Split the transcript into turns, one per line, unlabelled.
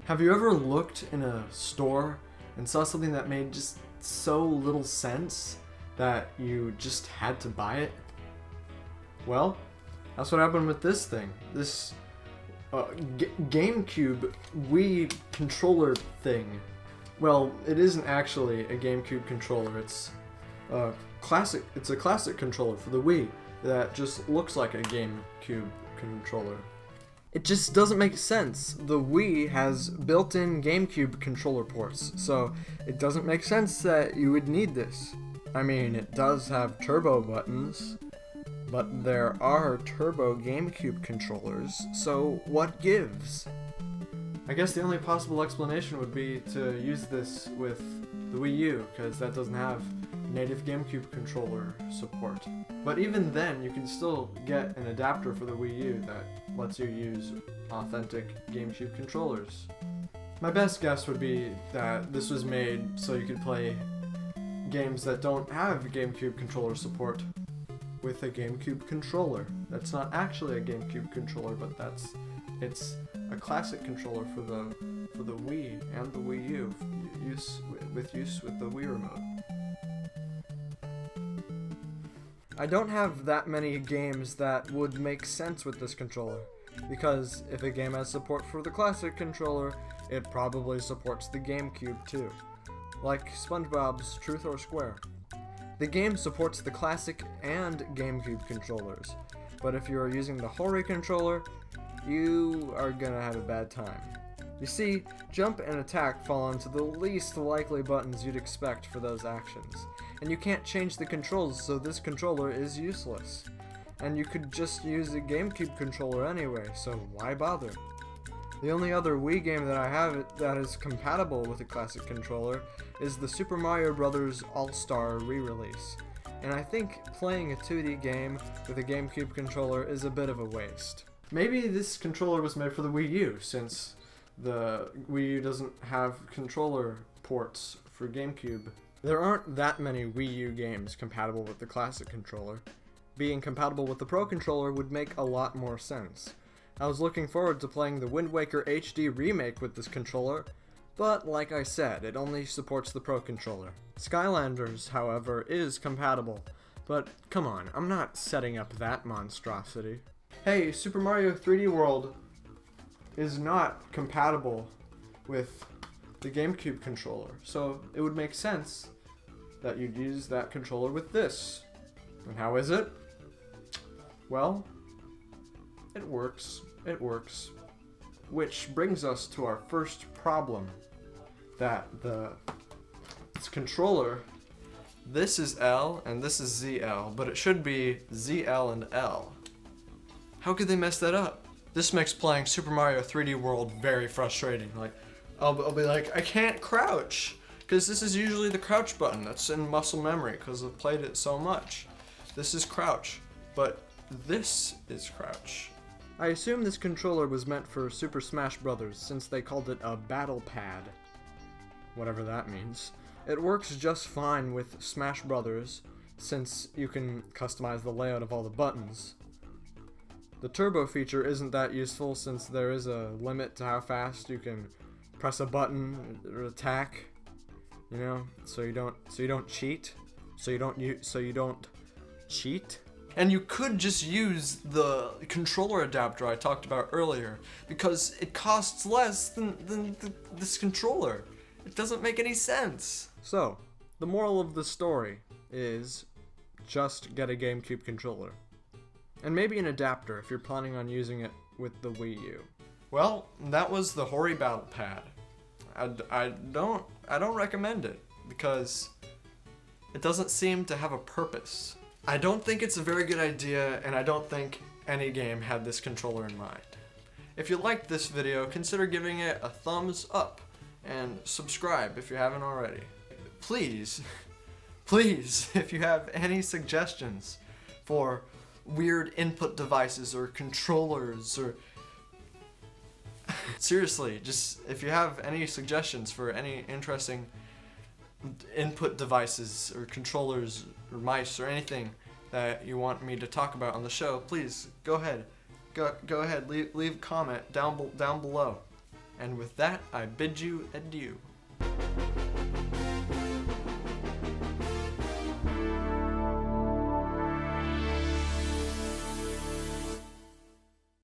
Have you ever looked in a store and saw something that made just so little sense that you just had to buy it? Well, that's what happened with this thing. This GameCube Wii controller thing. Well, it isn't actually a GameCube controller. It's a classic controller for the Wii that just looks like a GameCube controller. It just doesn't make sense. The Wii has built-in GameCube controller ports, so it doesn't make sense that you would need this. I mean, it does have turbo buttons, but there are turbo GameCube controllers, so what gives? I guess the only possible explanation would be to use this with the Wii U, because that doesn't have native GameCube controller support. But even then, you can still get an adapter for the Wii U that lets you use authentic GameCube controllers. My best guess would be that this was made so you could play games that don't have GameCube controller support with a GameCube controller. That's not actually a GameCube controller, but it's a classic controller for the Wii and the Wii U, use with the Wii remote. I don't have that many games that would make sense with this controller, because if a game has support for the classic controller, it probably supports the GameCube too, like SpongeBob's Truth or Square. The game supports the classic and GameCube controllers, but if you are using the Hori controller, you are gonna have a bad time. You see, jump and attack fall into the least likely buttons you'd expect for those actions, and you can't change the controls, so this controller is useless. And you could just use a GameCube controller anyway, so why bother? The only other Wii game that I have that is compatible with a classic controller is the Super Mario Bros. All-Star re-release, and I think playing a 2D game with a GameCube controller is a bit of a waste. Maybe this controller was made for the Wii U, since the Wii U doesn't have controller ports for GameCube. There aren't that many Wii U games compatible with the classic controller. Being compatible with the Pro controller would make a lot more sense. I was looking forward to playing the Wind Waker HD remake with this controller, but like I said, it only supports the Pro controller. Skylanders, however, is compatible, but come on, I'm not setting up that monstrosity. Hey, Super Mario 3D World is not compatible with the GameCube controller, so it would make sense that you'd use that controller with this. And how is it? Well, it works. It works. Which brings us to our first problem, that this controller, this is L and this is ZL, but it should be ZL and L. How could they mess that up? This makes playing Super Mario 3D World very frustrating. Like, I'll be like, I can't crouch, because this is usually the crouch button. That's in muscle memory, because I've played it so much. This is crouch, but this is crouch. I assume this controller was meant for Super Smash Bros. Since they called it a battle pad. Whatever that means. It works just fine with Smash Bros. Since you can customize the layout of all the buttons. The turbo feature isn't that useful since there is a limit to how fast you can press a button or attack, you know, so you don't cheat. And you could just use the controller adapter I talked about earlier, because it costs less than this controller. It doesn't make any sense. So, the moral of the story is just get a GameCube controller. And maybe an adapter if you're planning on using it with the Wii U. Well, that was the Hori Battle Pad. I don't recommend it, because it doesn't seem to have a purpose. I don't think it's a very good idea, and I don't think any game had this controller in mind. If you liked this video, consider giving it a thumbs up, and subscribe if you haven't already. Please please, if you have any suggestions for weird input devices or controllers, or seriously, just if you have any suggestions for any interesting input devices or controllers or mice or anything that you want me to talk about on the show, please go ahead. Go ahead, leave a comment down below. And with that, I bid you adieu.